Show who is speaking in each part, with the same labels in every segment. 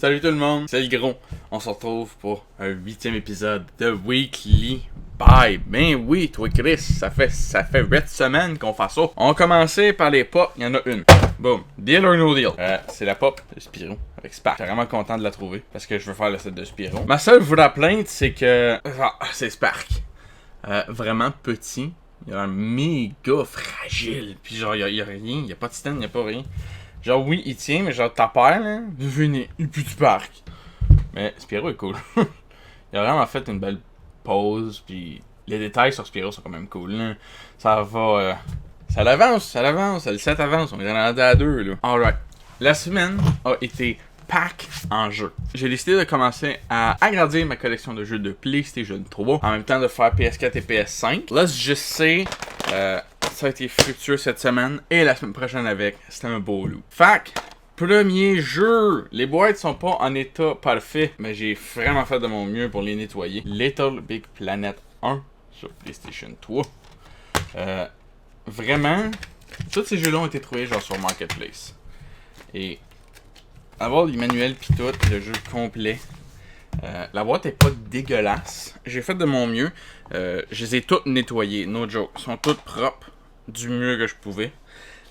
Speaker 1: Salut tout le monde, c'est le gros. On se retrouve pour un 8e épisode de Weekly Bye. Ben oui, toi Chris, ça fait 8 semaines qu'on fait ça. On a commencé par les pop, il y en a une. Boom, deal or no deal. C'est la pop de Spyro avec Spark. Je suis vraiment content de la trouver parce que je veux faire le set de Spyro. Ma seule vraie plainte, c'est que... c'est Spark. Vraiment petit. Il a l'air méga fragile. Puis genre, il y a rien, il y a pas de stand, il y a pas rien. Genre, oui, il tient, mais genre, ta paire, là, venez, et puis tu parques. Mais Spyro est cool. Il a vraiment fait une belle pause, puis les détails sur Spyro sont quand même cool, là. Ça va, ça l'avance, le set avance, on est rendu à 2, là. Alright. La semaine a été pack en jeu. J'ai décidé de commencer à agrandir ma collection de jeux de PlayStation 3, en même temps de faire PS4 et PS5. Là, je sais, ça a été fructueux cette semaine et la semaine prochaine avec. C'était un beau loup. Fac, premier jeu. Les boîtes sont pas en état parfait, mais j'ai vraiment fait de mon mieux pour les nettoyer. Little Big Planet 1 sur PlayStation 3. Vraiment, tous ces jeux-là ont été trouvés genre sur Marketplace. Et avoir les manuels pis tout, le jeu complet. La boîte est pas dégueulasse. J'ai fait de mon mieux. Je les ai toutes nettoyées, no joke. Ils sont toutes propres du mieux que je pouvais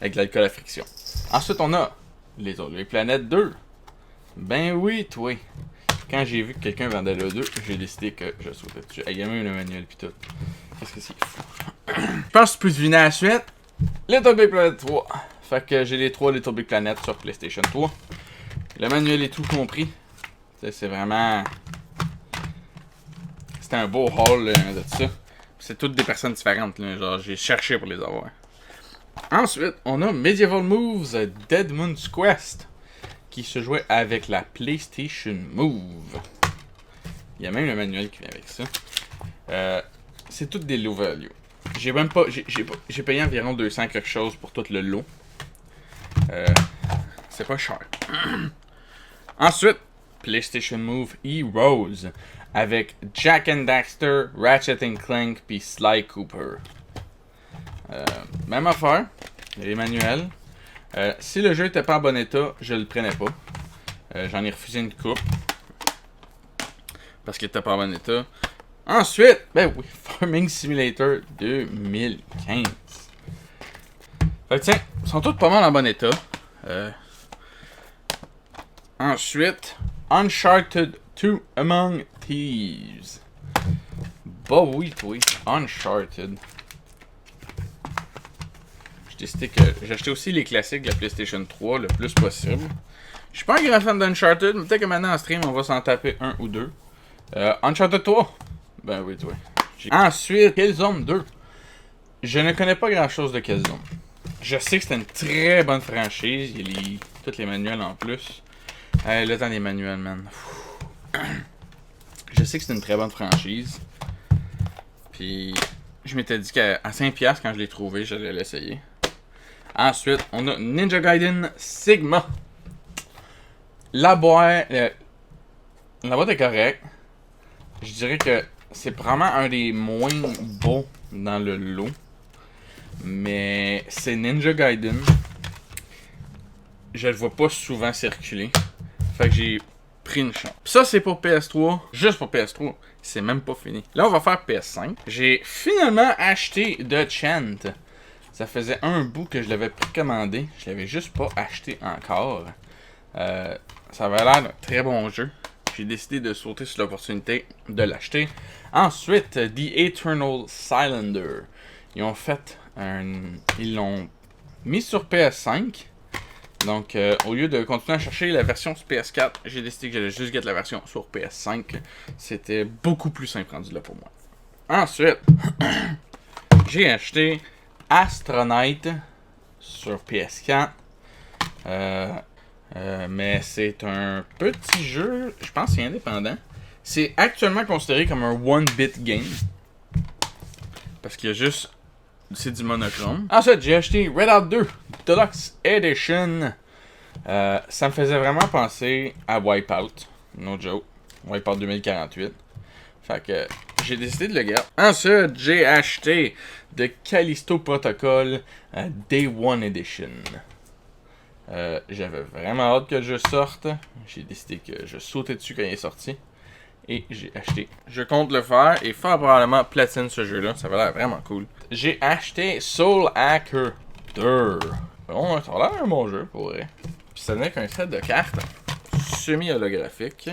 Speaker 1: avec de l'alcool à friction. Ensuite, on a les planètes 2. Ben oui, toi. Quand j'ai vu que quelqu'un vendait le 2, j'ai décidé que je sautais dessus. Il y a même le manuel pis tout. Qu'est-ce que c'est fou. Je pense que tu peux deviner la suite. Little Big Planet 3. Fait que j'ai les 3 Little Big Planet sur PlayStation 3. Le manuel est tout compris. C'est vraiment... C'était un beau haul de ça. C'est toutes des personnes différentes. Là. Genre, j'ai cherché pour les avoir. Ensuite, on a Medieval Moves Deadman's Quest, qui se jouait avec la PlayStation Move. Il y a même le manuel qui vient avec ça. C'est toutes des low value. J'ai payé environ 200 quelque chose pour tout le lot. C'est pas cher. Ensuite, PlayStation Move Heroes avec Jak and Daxter, Ratchet and Clank puis Sly Cooper. Même affaire, les manuels. Si le jeu était pas en bon état, je le prenais pas. J'en ai refusé une coupe parce qu'il était pas en bon état. Ensuite, ben oui, Farming Simulator 2015. Fait que tiens, ils sont tous pas mal en bon état. Ensuite, Uncharted 2 Among Thieves. Bah oui, toi, Uncharted. J'ai décidé que j'achetais aussi les classiques de la PlayStation 3 le plus possible. Je suis pas un grand fan d'Uncharted, mais peut-être que maintenant en stream, on va s'en taper un ou deux. Uncharted 3. Ben oui, toi. Ensuite, Killzone 2. Je ne connais pas grand chose de Killzone. Je sais que c'est une très bonne franchise. Il y a tous les manuels en plus. Le temps des manuels, man. Je sais que c'est une très bonne franchise. Puis, je m'étais dit qu'à 5$ quand je l'ai trouvé, j'allais l'essayer. Ensuite, on a Ninja Gaiden Sigma. La boîte est correcte. Je dirais que c'est probablement un des moins beaux dans le lot. Mais c'est Ninja Gaiden. Je le vois pas souvent circuler. Fait que j'ai pris une chance. Pis ça, c'est pour PS3. Juste pour PS3. C'est même pas fini. Là, on va faire PS5. J'ai finalement acheté The Chant. Ça faisait un bout que je l'avais précommandé. Je l'avais juste pas acheté encore. Ça avait l'air d'un très bon jeu. J'ai décidé de sauter sur l'opportunité de l'acheter. Ensuite, The Eternal Cylinder. Ils l'ont mis sur PS5. Donc, au lieu de continuer à chercher la version sur PS4, j'ai décidé que j'allais juste get la version sur PS5. C'était beaucoup plus simple rendu là pour moi. Ensuite, j'ai acheté Astronaut sur PS4. Mais c'est un petit jeu, je pense que c'est indépendant. C'est actuellement considéré comme un one-bit game. Parce qu'il y a juste... C'est du monochrome. Ensuite, j'ai acheté Redout 2 Deluxe Edition. Ça me faisait vraiment penser à Wipeout. No joke. Wipeout 2048. Fait que j'ai décidé de le garder. Ensuite, j'ai acheté The Callisto Protocol Day One Edition. J'avais vraiment hâte que le jeu sorte. J'ai décidé que je sautais dessus quand il est sorti. Et j'ai acheté. Je compte le faire et faire probablement platine ce jeu-là. Ça va l'air vraiment cool. J'ai acheté Soul Hacker 2. Bon, ça a l'air un bon jeu pour vrai. Puis ça venait qu'un set de cartes semi-holographiques.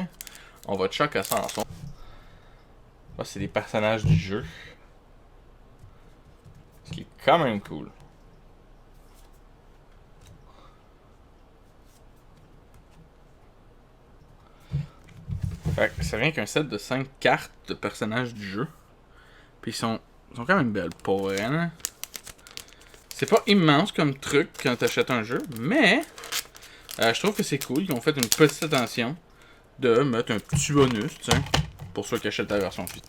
Speaker 1: On va check à ça en son. Ça, c'est des personnages du jeu. Ce qui est quand même cool. Fait que ça vient qu'un set de 5 cartes de personnages du jeu. Puis ils sont quand même belles pour vrai. Hein? C'est pas immense comme truc quand t'achètes un jeu, mais je trouve que c'est cool. Ils ont fait une petite attention de mettre un petit bonus, tiens, pour ceux qui achètent la version physique.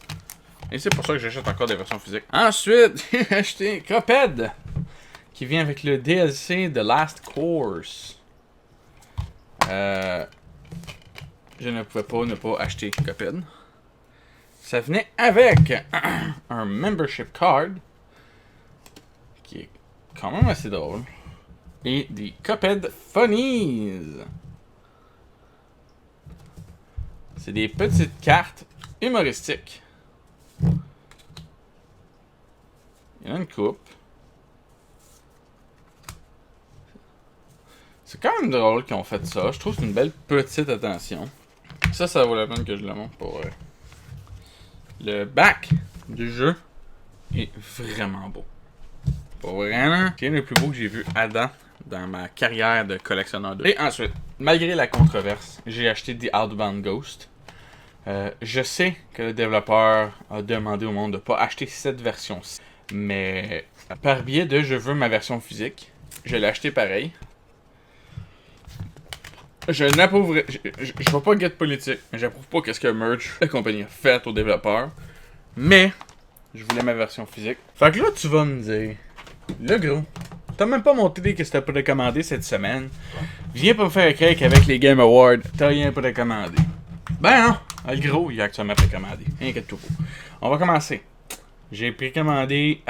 Speaker 1: Et c'est pour ça que j'achète encore des versions physiques. Ensuite, j'ai acheté Cuphead, qui vient avec le DLC The Last Course. Je ne pouvais pas ne pas acheter Cuphead. Ça venait avec un membership card, qui est quand même assez drôle, et des Cuphead Funnies. C'est des petites cartes humoristiques. Il y en a une coupe. C'est quand même drôle qu'ils ont fait ça. Je trouve que c'est une belle petite attention. Ça vaut la peine que je le montre pour le back du jeu est vraiment beau. Pour vraiment, c'est un des plus beaux que j'ai vu à date dans ma carrière de collectionneur de. Et ensuite, malgré la controverse, j'ai acheté The Outbound Ghost. Je sais que le développeur a demandé au monde de ne pas acheter cette version-ci. Mais par biais de je veux ma version physique, je l'ai acheté pareil. Je n'approuverai. Je ne vais pas get politique, mais j'approuve pas qu'est-ce que Merge, la compagnie, a fait au développeur. Mais je voulais ma version physique. Fait que là, tu vas me dire, le gros, t'as même pas montré qu'est-ce que t'as précommandé cette semaine. Viens pas me faire un cake avec les Game Awards, t'as rien précommandé. Ben non, le gros, il a actuellement précommandé. Inquiète-toi pas. On va commencer. J'ai précommandé.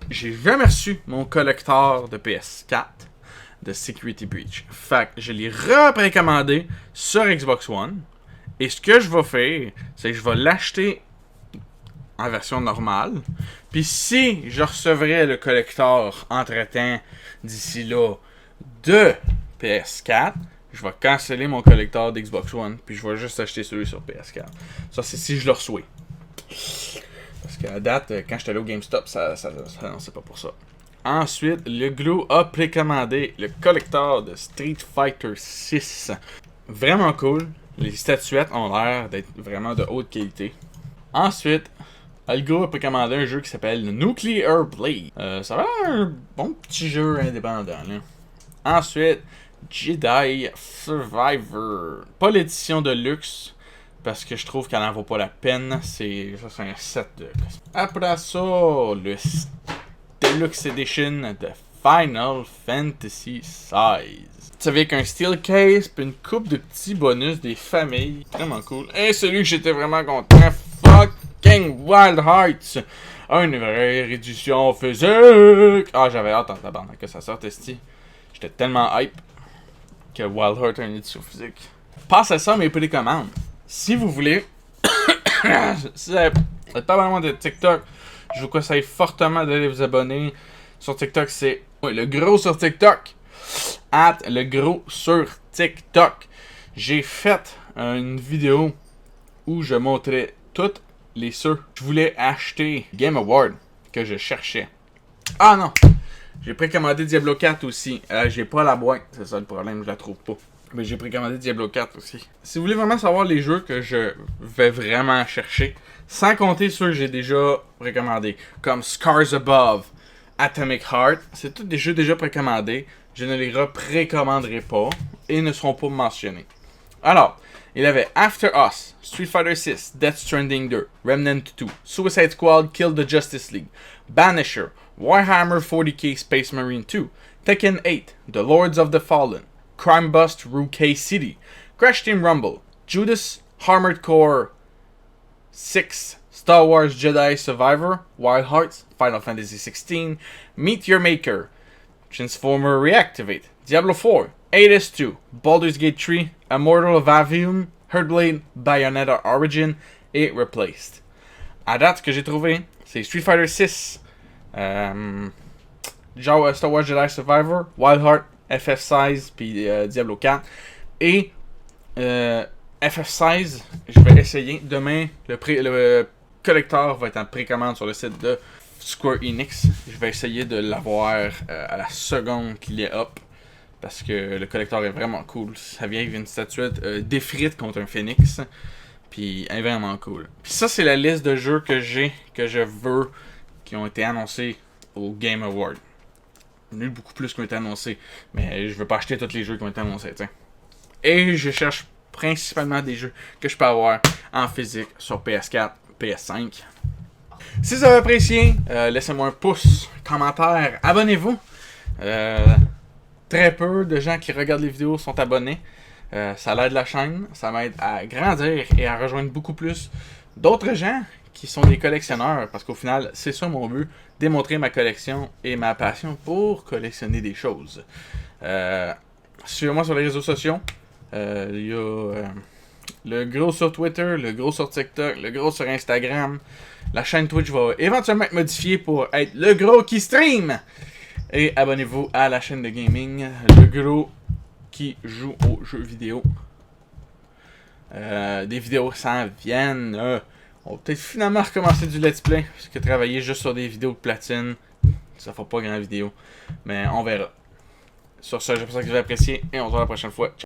Speaker 1: J'ai jamais reçu mon collector de PS4 de Security Breach. Fait que je l'ai reprécommandé sur Xbox One. Et ce que je vais faire, c'est que je vais l'acheter en version normale. Puis si je recevrais le collector entre-temps d'ici là de PS4, je vais canceller mon collector d'Xbox One. Puis je vais juste acheter celui sur PS4. Ça, c'est si je le reçois. Parce qu'à date, quand j'étais allé au GameStop, non, c'est pas pour ça. Ensuite, le Glue a précommandé le collector de Street Fighter 6. Vraiment cool. Les statuettes ont l'air d'être vraiment de haute qualité. Ensuite, Algo a précommandé un jeu qui s'appelle Nuclear Blade. Ça va être un bon petit jeu indépendant. Là. Ensuite, Jedi Survivor. Pas l'édition de luxe, parce que je trouve qu'elle n'en vaut pas la peine. C'est un set de. Après ça, le Deluxe Edition de Final Fantasy XVI. Ça vient avec un steel case, puis une coupe de petits bonus des familles. Vraiment cool. Et celui que j'étais vraiment content, fucking Wild Hearts. Une vraie réduction physique. Ah, j'avais hâte en tabarnak que ça sorte, esti. J'étais tellement hype que Wild Hearts a une édition physique. Passe à ça mes précommandes. Si vous voulez, si vous n'êtes pas vraiment de TikTok, je vous conseille fortement d'aller vous abonner. Sur TikTok, c'est le gros sur TikTok. Le gros sur TikTok. J'ai fait une vidéo où je montrais toutes les ceux que je voulais acheter Game Award que je cherchais. Ah non! J'ai précommandé Diablo 4 aussi. J'ai pas la boîte, c'est ça le problème, je la trouve pas. Mais j'ai précommandé Diablo 4 aussi. Si vous voulez vraiment savoir les jeux que je vais vraiment chercher, sans compter ceux que j'ai déjà précommandés, comme Scars Above, Atomic Heart, c'est tous des jeux déjà précommandés. Je ne les reprécommanderai pas et ne seront pas mentionnés. Alors, il y avait After Us, Street Fighter 6, Death Stranding 2, Remnant 2, Suicide Squad, Kill the Justice League, Banisher, Warhammer 40k Space Marine 2, Tekken 8, The Lords of the Fallen, Crime Bust Rookie City, Crash Team Rumble, Judas, Armored Core 6, Star Wars Jedi Survivor, Wild Hearts, Final Fantasy XVI, Meet Your Maker, Transformer Reactivate, Diablo 4, Hades 2, Baldur's Gate 3, Immortal of Avium, Heartblade, Bayonetta Origin et Replaced. À date, ce que j'ai trouvé, c'est Street Fighter 6, Star Wars Jedi Survivor, Wild Heart, FF16 puis Diablo 4. Et FF16, je vais essayer. Demain, le collector va être en précommande sur le site de Square Enix. Je vais essayer de l'avoir à la seconde qu'il est up. Parce que le collector est vraiment cool. Ça vient avec une statuette d'Efrit contre un phénix. Puis elle est vraiment cool. Puis ça, c'est la liste de jeux que je veux, qui ont été annoncés au Game Award. Il y en a eu beaucoup plus qui ont été annoncés. Mais je veux pas acheter tous les jeux qui ont été annoncés, t'sais. Et je cherche principalement des jeux que je peux avoir en physique sur PS4, PS5. Si vous avez apprécié, laissez-moi un pouce, commentaire, abonnez-vous. Très peu de gens qui regardent les vidéos sont abonnés. Ça aide la chaîne, ça m'aide à grandir et à rejoindre beaucoup plus d'autres gens qui sont des collectionneurs. Parce qu'au final, c'est ça mon but, démontrer ma collection et ma passion pour collectionner des choses. Suivez-moi sur les réseaux sociaux. Il y a le gros sur Twitter, le gros sur TikTok, le gros sur Instagram. La chaîne Twitch va éventuellement être modifiée pour être le gros qui stream. Et abonnez-vous à la chaîne de gaming, le gros qui joue aux jeux vidéo. Des vidéos s'en viennent. On va peut-être finalement recommencer du let's play. Parce que travailler juste sur des vidéos de platine, ça fait pas grand vidéo. Mais on verra. Sur ce, j'espère que vous avez apprécié et on se voit la prochaine fois. Ciao.